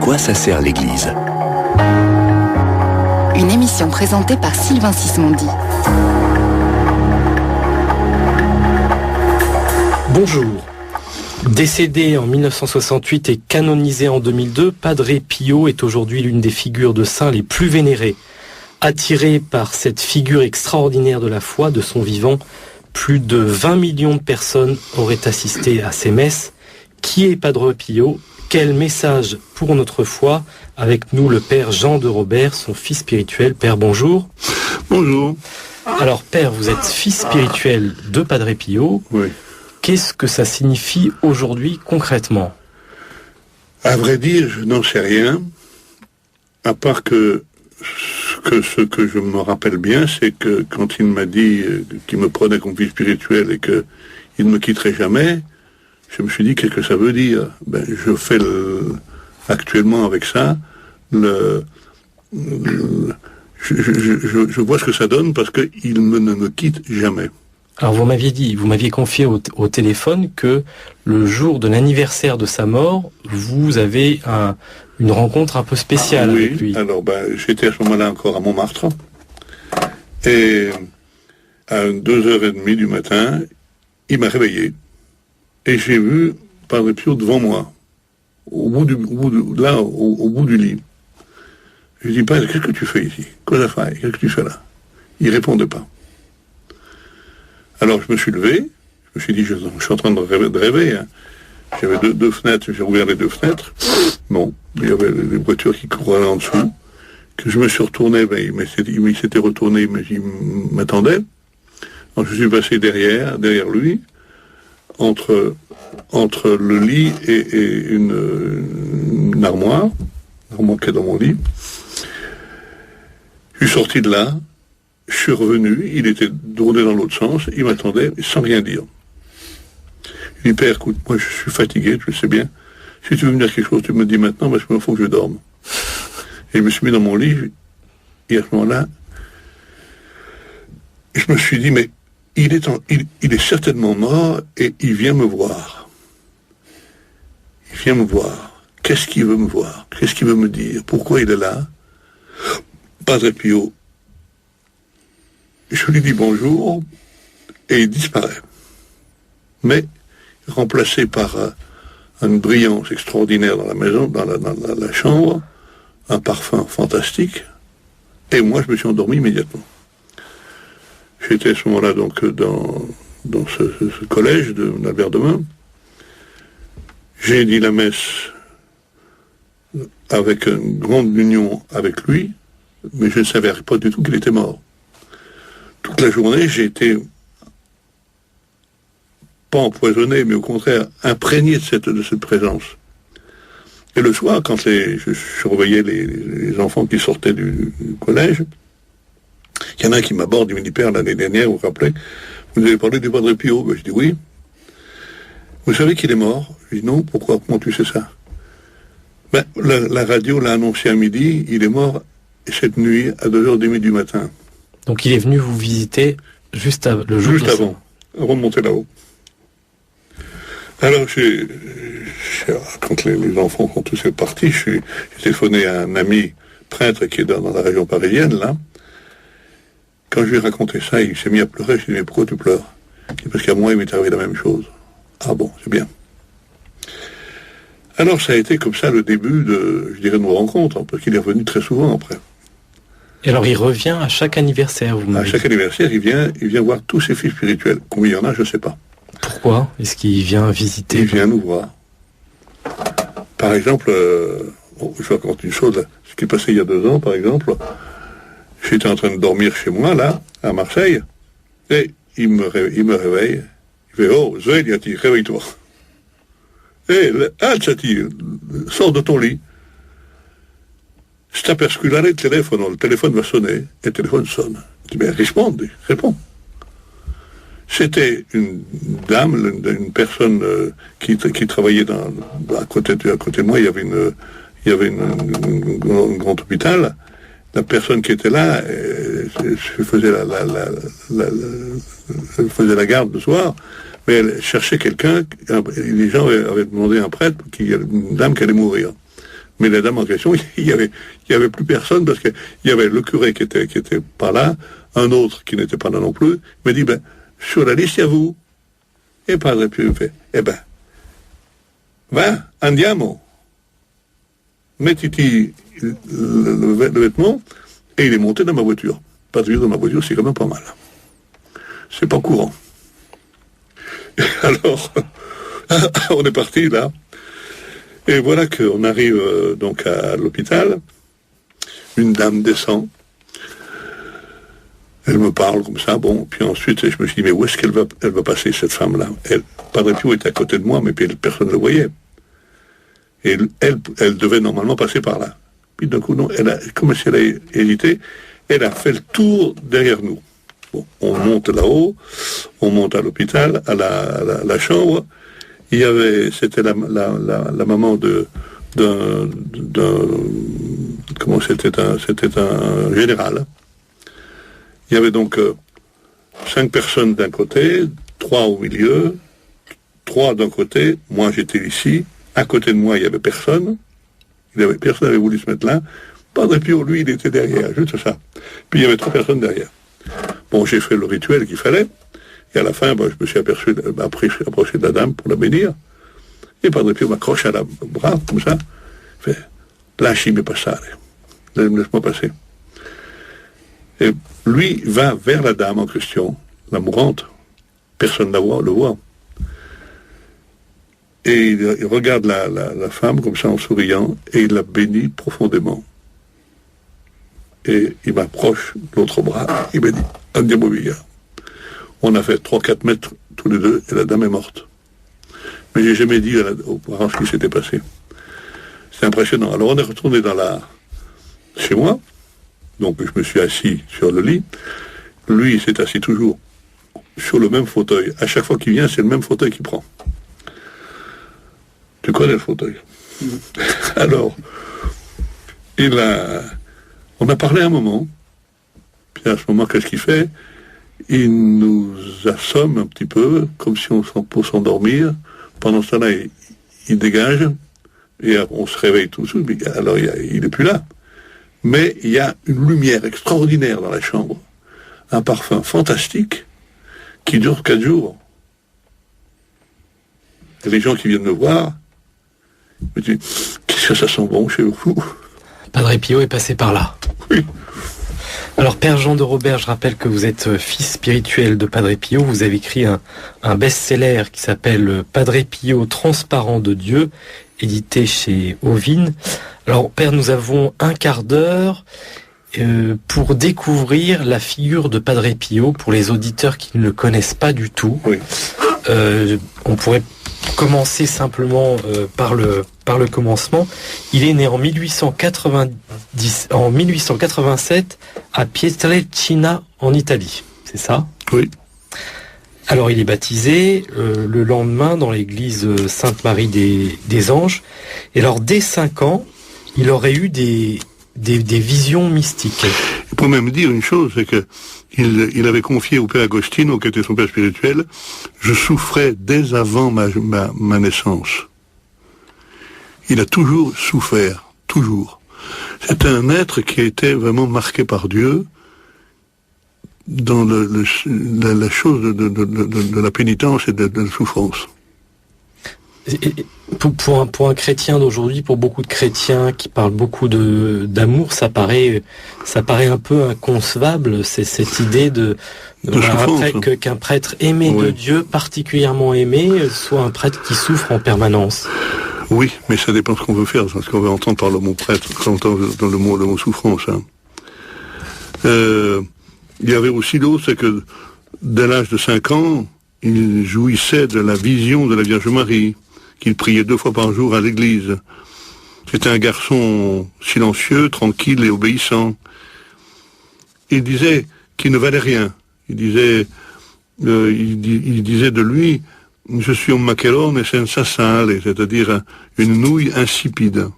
quoi ça sert l'Église ? Une émission présentée par Sylvain Sismondi. Bonjour. Décédé en 1968 et canonisé en 2002, Padre Pio est aujourd'hui l'une des figures de saints les plus vénérées. Attiré par cette figure extraordinaire de la foi de son vivant, plus de 20 millions de personnes auraient assisté à ses messes. Qui est Padre Pio ? Quel message pour notre foi ? Avec nous le Père Jean de Robert, son fils spirituel. Père, bonjour. Bonjour. Alors Père, vous êtes fils spirituel de Padre Pio. Oui. Qu'est-ce que ça signifie aujourd'hui concrètement ? À vrai dire, je n'en sais rien, à part que ce que je me rappelle bien, c'est que quand il m'a dit qu'il me prenait comme fils spirituel et qu'il ne me quitterait jamais, je me suis dit qu'est-ce que ça veut dire. Je fais actuellement avec ça, je vois ce que ça donne parce qu'il ne me quitte jamais. Alors vous m'aviez confié au téléphone que le jour de l'anniversaire de sa mort, vous avez une rencontre un peu spéciale avec lui. Alors j'étais à ce moment-là encore à Montmartre, et à 2h30 du matin, il m'a réveillé, et j'ai vu Padre Pio devant moi, au bout du lit. Je lui dis, Padre, qu'est-ce que tu fais ici ? Cosa fai ? Qu'est-ce que tu fais là ? Il répondait pas. Alors je me suis levé, je me suis dit, je suis en train de rêver. Hein. J'avais deux fenêtres, j'ai ouvert les deux fenêtres. Bon, il y avait des voitures qui couraient en dessous. Que je me suis retourné, il s'était retourné, il m'attendait. Alors je suis passé derrière lui, entre le lit et une armoire qui est dans mon lit. Je suis sorti de là. Je suis revenu, il était tourné dans l'autre sens, il m'attendait sans rien dire. Je lui dis, Père, écoute, moi je suis fatigué, tu le sais bien. Si tu veux me dire quelque chose, tu me dis maintenant, parce qu'il faut que je dorme. Et je me suis mis dans mon lit, et à ce moment-là, je me suis dit, mais il est certainement mort, et il vient me voir. Il vient me voir. Qu'est-ce qu'il veut me voir ? Qu'est-ce qu'il veut me dire ? Pourquoi il est là ? Padre Pio. Je lui dis bonjour, et il disparaît. Mais, remplacé par une brillance extraordinaire dans la maison, dans la chambre, un parfum fantastique, et moi je me suis endormi immédiatement. J'étais à ce moment-là donc dans ce collège d'Albert Demain. J'ai dit la messe avec une grande union avec lui, mais je ne savais pas du tout qu'il était mort. Toute la journée, j'ai été pas empoisonné, mais au contraire imprégné de cette présence. Et le soir, quand je surveillais les enfants qui sortaient du collège, il y en a un qui m'aborde, il me dit, Père, l'année dernière, vous vous rappelez, vous avez parlé du Padre Pio. Je dis oui. Vous savez qu'il est mort ? Je dis non, pourquoi ? Comment tu sais ça ? La radio l'a annoncé à midi, il est mort cette nuit à 2h30 du matin. Donc il est venu vous visiter juste avant de monter là-haut. Alors quand les enfants sont tous partis, j'ai téléphoné à un ami prêtre qui est dans la région parisienne, là. Quand je lui ai raconté ça, il s'est mis à pleurer. Je lui ai dit, mais pourquoi tu pleures ? Il dit, parce qu'à moi, il m'est arrivé la même chose. Ah bon, c'est bien. Alors ça a été comme ça le début de nos rencontres, parce qu'il est revenu très souvent après. Et alors il revient à chaque anniversaire, vous m'avez dit. À chaque anniversaire, il vient voir tous ses fils spirituels. Combien il y en a, je ne sais pas. Pourquoi ? Est-ce qu'il vient visiter ? Il vient nous voir. Par exemple, je vous raconte une chose, là. Ce qui est passé il y a 2 ans, par exemple, j'étais en train de dormir chez moi, là, à Marseille, et il me réveille. Il fait, oh, Svegliati, réveille-toi. Alzati, sors de ton lit. Sta per squillare il téléphone va sonner, et le téléphone sonne. Je dis, mais réponds. C'était une dame, une personne qui travaillait à côté de moi, il y avait un grand hôpital. La personne qui était là faisait la garde le soir, mais elle cherchait quelqu'un. Les gens avaient demandé à un prêtre, une dame qui allait mourir. Mais la dame en question, il y avait plus personne parce que il y avait le curé qui était pas là, un autre qui n'était pas là non plus. Il m'a dit, sur la liste, il y a vous. Et Padre Pio me fait, va, andiamo. Mettiti le vêtement, et il est monté dans ma voiture. Padre Pio dans ma voiture, c'est quand même pas mal. C'est pas courant. Et alors, on est parti là. Et voilà qu'on arrive donc à l'hôpital. Une dame descend. Elle me parle comme ça, puis ensuite je me suis dit, mais où est-ce qu'elle va passer, cette femme-là? Padre Pio était à côté de moi, mais puis personne ne le voyait. Et elle devait normalement passer par là. Puis d'un coup, non, comme si elle a hésité, elle a fait le tour derrière nous. Bon, on monte là-haut, on monte à l'hôpital, à la chambre. C'était la maman c'était un général. Il y avait donc 5 personnes d'un côté, 3 au milieu, 3 d'un côté, moi j'étais ici, à côté de moi il n'y avait personne, personne n'avait voulu se mettre là, Padre Pio, lui, il était derrière, juste ça. Puis il y avait 3 personnes derrière. Bon, j'ai fait le rituel qu'il fallait, et à la fin, je me suis approché de la dame pour la bénir, et Padre Pio m'accroche à la bras, comme ça, fait, lasciami passare, laisse-moi passer. Et lui va vers la dame en question, la mourante, personne ne le voit. Et il regarde la femme comme ça en souriant, et il la bénit profondément. Et il m'approche de l'autre bras, il me dit, andiamo via. On a fait 3-4 mètres tous les deux, et la dame est morte. Mais j'ai jamais dit aux parents ce qui s'était passé. C'est impressionnant. Alors on est retourné chez moi, donc je me suis assis sur le lit. Lui, il s'est assis toujours sur le même fauteuil. À chaque fois qu'il vient, c'est le même fauteuil qu'il prend. Tu connais le fauteuil. Alors, on a parlé un moment. Puis à ce moment, qu'est-ce qu'il fait? Il nous assomme un petit peu, comme si pour s'endormir. Pendant ce temps-là, il dégage. Et on se réveille tout de suite. Alors, il n'est plus là. Mais il y a une lumière extraordinaire dans la chambre. Un parfum fantastique qui dure 4 jours. Et les gens qui viennent me voir me disent, qu'est-ce que ça sent bon chez vous? Padre Pio est passé par là. Oui. Alors, Père Jean de Robert, je rappelle que vous êtes fils spirituel de Padre Pio. Vous avez écrit un best-seller qui s'appelle Padre Pio, transparent de Dieu, édité chez Ovine. Alors, Père, nous avons un quart d'heure pour découvrir la figure de Padre Pio, pour les auditeurs qui ne le connaissent pas du tout. Oui. On pourrait commencer simplement par le commencement. Il est né en 1887 à Pietrelcina en Italie. C'est ça? Oui. Alors il est baptisé le lendemain dans l'église Sainte-Marie des Anges. Et alors dès 5 ans, il aurait eu des visions mystiques. Il faut même dire une chose, c'est que il avait confié au père Agostino, qui était son père spirituel, je souffrais dès avant ma naissance. Il a toujours souffert, toujours. C'est un être qui a été vraiment marqué par Dieu dans la chose de la pénitence et de la souffrance. Et pour un chrétien d'aujourd'hui, pour beaucoup de chrétiens qui parlent beaucoup d'amour, ça paraît un peu inconcevable, c'est cette idée qu'un prêtre aimé de Dieu, particulièrement aimé, soit un prêtre qui souffre en permanence. Oui, mais ça dépend de ce qu'on veut faire, ce qu'on veut entendre par le mot prêtre, qu'on entend dans le mot souffrance. Il y avait aussi l'autre, c'est que dès l'âge de 5 ans, il jouissait de la vision de la Vierge Marie, qu'il priait 2 fois par jour à l'église. C'était un garçon silencieux, tranquille et obéissant. Il disait qu'il ne valait rien. Il disait de lui, je suis un maccherone senza sale, c'est-à-dire une nouille insipide.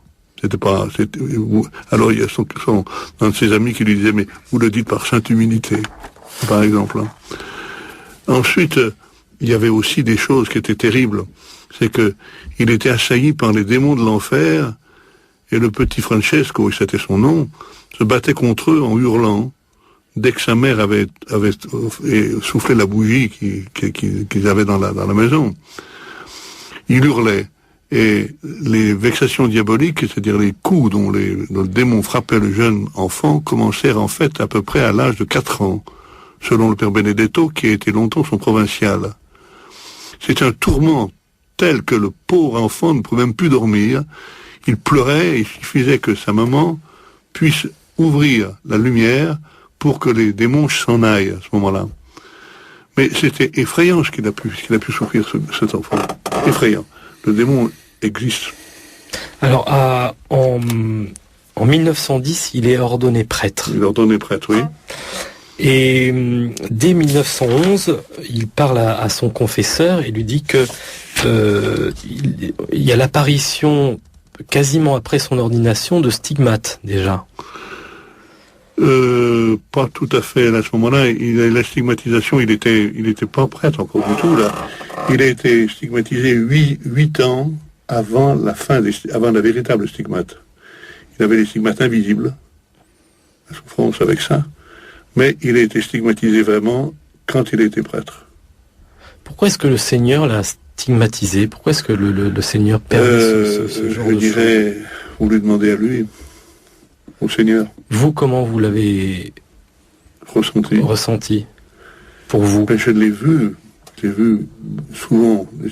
Alors il y a un de ses amis qui lui disait, mais vous le dites par sainte humilité, par exemple. Ensuite, il y avait aussi des choses qui étaient terribles. C'est que il était assailli par les démons de l'enfer, Et le petit Francesco, c'était son nom, se battait contre eux en hurlant dès que sa mère avait soufflé la bougie qu'ils avaient dans la maison. Il hurlait. Et les vexations diaboliques, c'est-à-dire les coups dont le démon frappait le jeune enfant, commencèrent en fait à peu près à l'âge de 4 ans, selon le père Benedetto, qui a été longtemps son provincial. C'est un tourment tel que le pauvre enfant ne pouvait même plus dormir. Il pleurait, et il suffisait que sa maman puisse ouvrir la lumière pour que les démons s'en aillent à ce moment-là. Mais c'était effrayant ce qu'il a pu souffrir, cet enfant. Effrayant. Le démon existe. Alors, en 1910, il est ordonné prêtre. Il est ordonné prêtre, oui. Et dès 1911, il parle à son confesseur et lui dit que il y a l'apparition quasiment après son ordination de stigmates déjà. Pas tout à fait à ce moment-là. La stigmatisation, il était pas prêtre encore du tout là. Il a été stigmatisé 8 ans avant avant la véritable stigmate. Il avait les stigmates invisibles, la souffrance avec ça, mais il a été stigmatisé vraiment quand il a été prêtre. Pourquoi est-ce que le Seigneur l'a stigmatisé? Pourquoi est-ce que le Seigneur permet ce genre de choses? Je dirais, vous lui demandez à lui, au Seigneur. Vous, comment vous l'avez ressenti pour vous? Ben, je l'ai vu souvent, les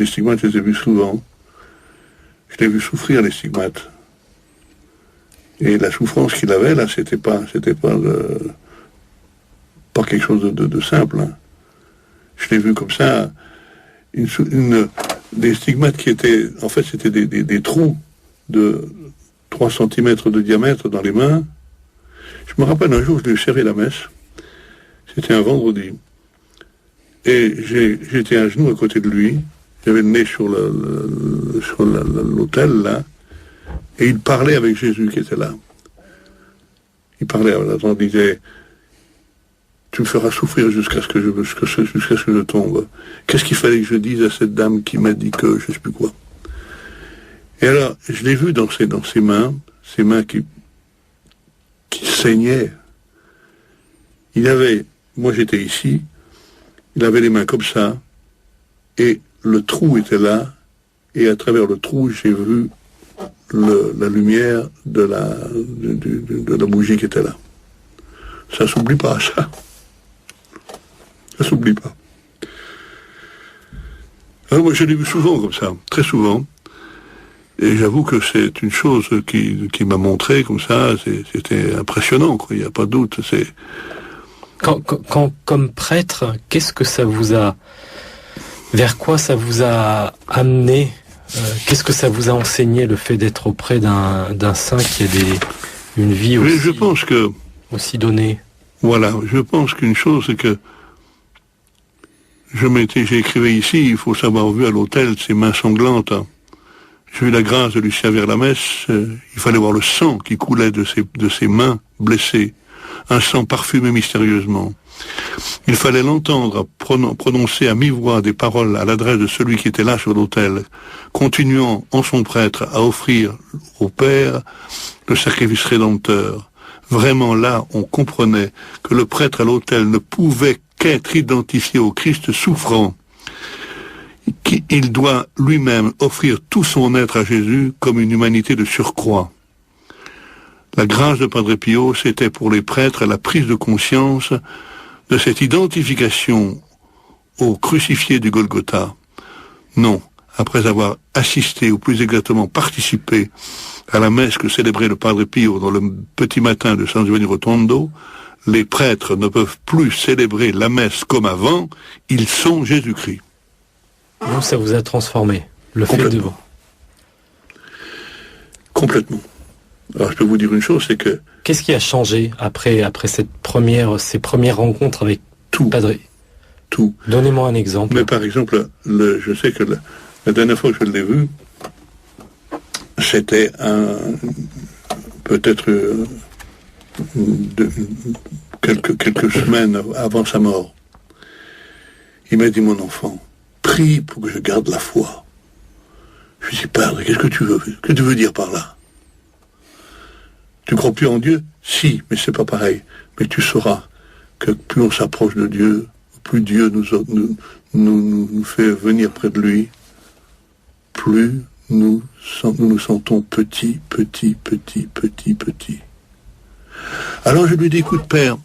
stigmates, je les ai vus souvent. Je l'ai vu souffrir, les stigmates. Et la souffrance qu'il avait, là, c'était pas quelque chose de simple. Hein. Je l'ai vu comme ça, des stigmates qui étaient, en fait, c'était des trous de 3 cm de diamètre dans les mains. Je me rappelle un jour, je lui ai servi la messe. C'était un vendredi. Et j'étais à genoux à côté de lui. J'avais le nez sur l'autel, là. Et il parlait avec Jésus qui était là. Il parlait, il disait, tu me feras souffrir jusqu'à ce que je tombe. Qu'est-ce qu'il fallait que je dise à cette dame qui m'a dit que je sais plus quoi. Et alors, je l'ai vu dans ses mains qui saignaient. Moi j'étais ici, il avait les mains comme ça, et le trou était là, et à travers le trou, j'ai vu la lumière de la bougie qui était là. Ça s'oublie pas, ça. Ça s'oublie pas. Alors moi je l'ai vu souvent comme ça, très souvent. Et j'avoue que c'est une chose qui m'a montré comme ça, c'était impressionnant, quoi, il n'y a pas de doute. Quand comme prêtre, qu'est-ce que ça vous a... Vers quoi ça vous a amené? Qu'est-ce que ça vous a enseigné, le fait d'être auprès d'un saint qui a une vie aussi, je pense que, aussi donnée? Voilà, je pense qu'une chose, c'est que j'écrivais ici, il faut savoir vu à l'autel ses mains sanglantes. J'ai eu la grâce de lui servir la messe. Il fallait voir le sang qui coulait de ses mains blessées. Un sang parfumé mystérieusement. Il fallait l'entendre prononcer à mi-voix des paroles à l'adresse de celui qui était là sur l'autel, continuant en son prêtre à offrir au Père le sacrifice rédempteur. Vraiment là, on comprenait que le prêtre à l'autel ne pouvait qu'être identifié au Christ souffrant. Il doit lui-même offrir tout son être à Jésus comme une humanité de surcroît. La grâce de Padre Pio, c'était pour les prêtres la prise de conscience de cette identification au crucifié du Golgotha. Non, après avoir assisté, ou plus exactement participé, à la messe que célébrait le Padre Pio dans le petit matin de San Giovanni Rotondo, les prêtres ne peuvent plus célébrer la messe comme avant, ils sont Jésus-Christ. Vous, ça vous a transformé, le fait de... Complètement. Alors je peux vous dire une chose, c'est que... Qu'est-ce qui a changé après ces premières rencontres avec Padre? Tout. Donnez-moi un exemple. Mais par exemple, je sais que la dernière fois que je l'ai vu, c'était peut-être quelques semaines avant sa mort. Il m'a dit, mon enfant, prie pour que je garde la foi. Je lui ai dit, Padre, qu'est-ce que tu veux dire par là? Tu crois plus en Dieu? Si, mais c'est pas pareil. Mais tu sauras que plus on s'approche de Dieu, plus Dieu nous fait venir près de lui, plus nous nous sentons petits. Alors je lui dis, écoute père,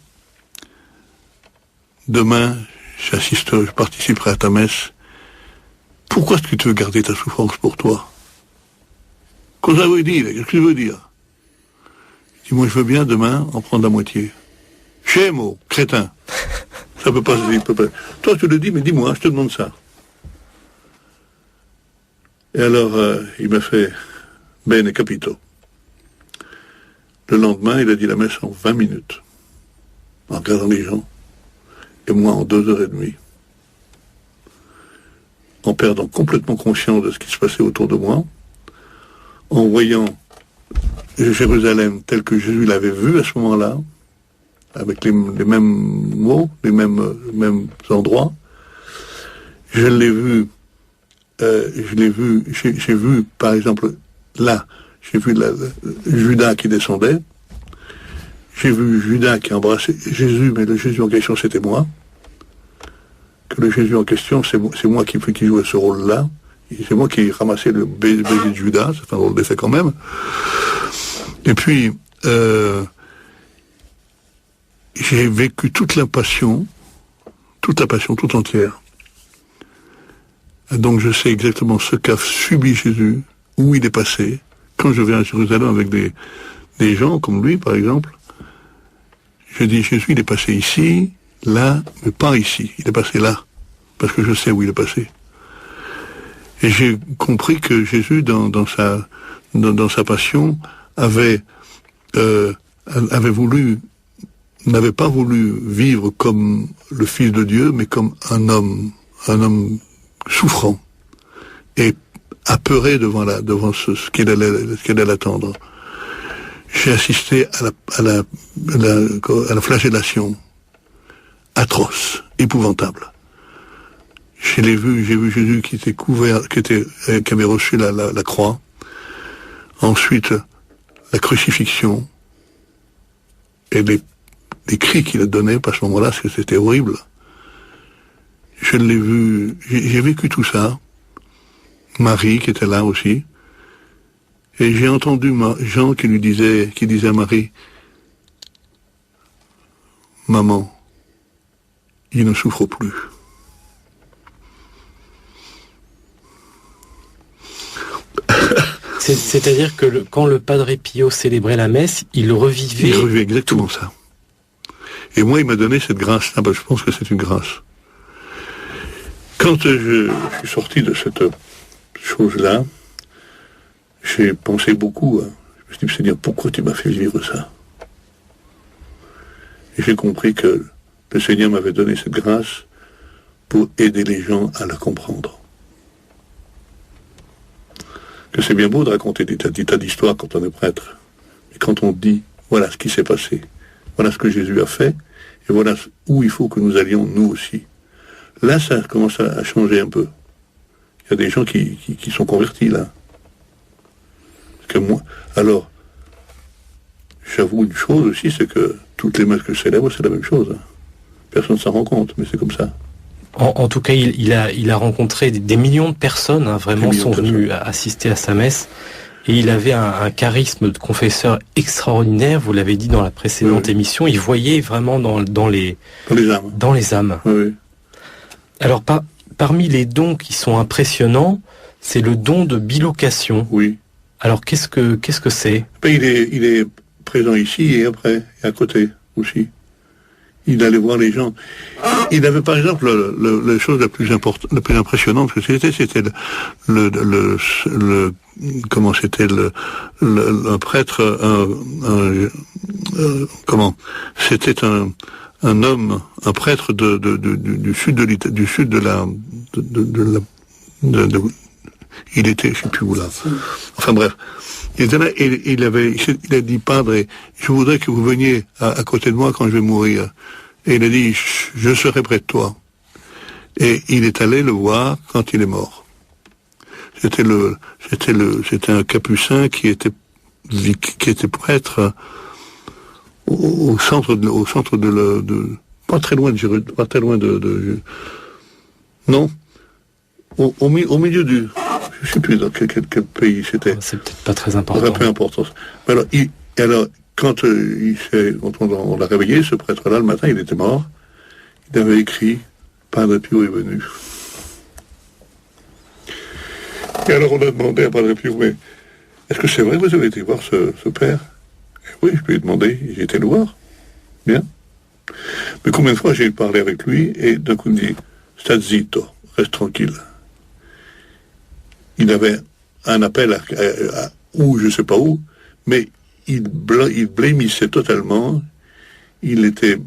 demain, je participerai à ta messe. Pourquoi est-ce que tu veux garder ta souffrance pour toi? Qu'est-ce que ça veut dire? Qu'est-ce que tu veux dire? Je dis, moi je veux bien demain en prendre la moitié. Schémo, crétin. Ça peut pas, Toi tu le dis, mais dis-moi, je te demande ça. Et alors, il m'a fait bene capito. Le lendemain, il a dit la messe en 20 minutes, en regardant les gens, et moi en 2h30, en perdant complètement conscience de ce qui se passait autour de moi, en voyant Jérusalem tel que Jésus l'avait vu à ce moment-là, avec les mêmes mots, les mêmes endroits. J'ai vu, par exemple, là, j'ai vu Judas qui descendait, j'ai vu Judas qui embrassait Jésus, mais le Jésus en question, c'était moi. Que le Jésus en question, c'est moi qui jouais ce rôle-là. C'est moi qui ramassais le baiser de Judas, c'est un rôle d'effet quand même. Et puis, j'ai vécu toute la passion tout entière. Donc je sais exactement ce qu'a subi Jésus, où il est passé. Quand je viens à Jérusalem avec des gens comme lui, par exemple, je dis, Jésus, il est passé ici, là, mais pas ici. Il est passé là, parce que je sais où il est passé. Et j'ai compris que Jésus, dans sa passion, n'avait pas voulu vivre comme le Fils de Dieu, mais comme un homme souffrant et apeuré devant ce qu'il allait attendre. J'ai assisté à la flagellation atroce, épouvantable. J'ai vu Jésus qui était couvert, qui avait reçu la croix. Ensuite, la crucifixion et les cris qu'il a donnés à ce moment-là, parce que c'était horrible. Je l'ai vu, j'ai vécu tout ça. Marie qui était là aussi. Et j'ai entendu Jean qui disait à Marie, maman, il ne souffre plus. C'est-à-dire que quand le Padre Pio célébrait la messe, il revivait... Il revivait exactement ça. Et moi, il m'a donné cette grâce-là, je pense que c'est une grâce. Quand je suis sorti de cette chose-là, j'ai pensé beaucoup. Je me suis dit, Seigneur, pourquoi tu m'as fait vivre ça? Et j'ai compris que le Seigneur m'avait donné cette grâce pour aider les gens à la comprendre. Que c'est bien beau de raconter des tas d'histoires quand on est prêtre. Mais quand on dit, voilà ce qui s'est passé, voilà ce que Jésus a fait, et voilà où il faut que nous allions, nous aussi. Là, ça commence à changer un peu. Il y a des gens qui sont convertis, là. Parce que moi, alors, j'avoue une chose aussi, c'est que toutes les messes que je célèbre, c'est la même chose. Personne ne s'en rend compte, mais c'est comme ça. En tout cas, il a rencontré des millions de personnes, vraiment sont venues assister à sa messe. Et il avait un charisme de confesseur extraordinaire, vous l'avez dit dans la précédente émission, il voyait vraiment dans les âmes. Oui. Alors, parmi les dons qui sont impressionnants, c'est le don de bilocation. Oui. Alors, qu'est-ce que c'est? Il est présent ici et après, et à côté aussi. Il allait voir les gens. Il avait par exemple la chose la plus impressionnante que c'était un prêtre, c'était un homme, un prêtre du sud de l'Italie, du sud de la il était, je sais plus où là. Enfin bref. Il était là et il a dit, Padre, je voudrais que vous veniez à côté de moi quand je vais mourir. Et il a dit, je serai près de toi. Et il est allé le voir quand il est mort. C'était un capucin qui était qui était prêtre au centre de pas très loin de Jérusalem, pas très loin de non, au milieu du, je sais plus dans quel pays c'était. C'est peut-être pas très important. Peu important. Alors, quand on l'a réveillé, ce prêtre-là, le matin, il était mort. Il avait écrit « Padre Pio est venu ». Et alors on a demandé à Padre Pio, mais est-ce que c'est vrai que vous avez été voir ce père? Et oui, je lui ai demandé, j'ai été le voir. Bien. Mais combien de fois j'ai parlé avec lui, et d'un coup il me dit « Sta zitto, reste tranquille ». Il avait un appel à où, je sais pas où, mais il blêmissait totalement. Il était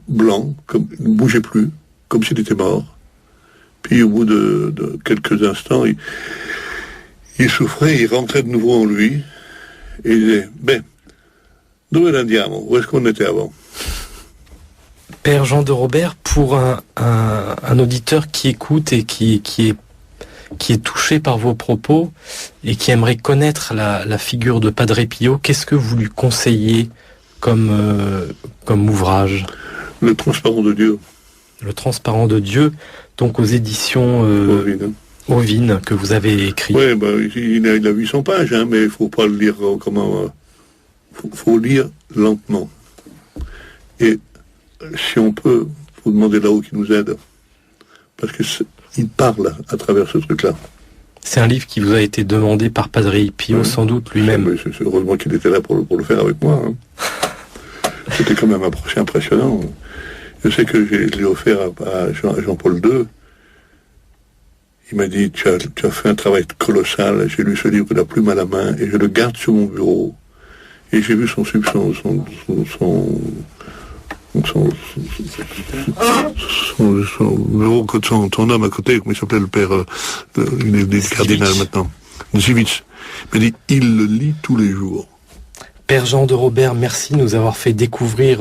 blanc, il ne bougeait plus, comme s'il était mort. Puis au bout de quelques instants, il souffrait, il rentrait de nouveau en lui, et il disait, dove andiamo? Où est-ce qu'on était avant? Père Jean de Robert, pour un auditeur qui écoute et qui est touché par vos propos et qui aimerait connaître la figure de Padre Pio, qu'est-ce que vous lui conseillez comme ouvrage? Le Transparent de Dieu. Le Transparent de Dieu, donc aux éditions Ovine, que vous avez écrit. Oui, il a 800 pages, mais il ne faut pas le lire faut lire lentement. Et si on peut, il faut demander là-haut qui nous aide. Parce qu'il parle à travers ce truc-là. C'est un livre qui vous a été demandé par Padre Pio, sans doute lui-même. C'est heureusement qu'il était là pour le faire avec moi. C'était quand même impressionnant. Je sais que je l'ai offert à Jean-Paul II. Il m'a dit, tu as fait un travail colossal, j'ai lu ce livre de la plume à la main, et je le garde sur mon bureau. Et j'ai vu son bureau, son homme à côté, comment il s'appelait le père, il est cardinal maintenant, Zivitch. Il m'a dit, il le lit tous les jours. Père Jean de Robert, merci de nous avoir fait découvrir...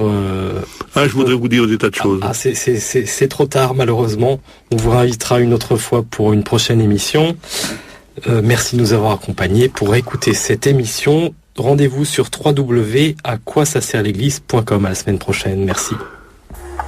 je voudrais vous dire des tas de choses. C'est trop tard, malheureusement. On vous réinvitera une autre fois pour une prochaine émission. Merci de nous avoir accompagnés. Pour écouter cette émission, rendez-vous sur www.aquasasertleglise.com. À la semaine prochaine. Merci.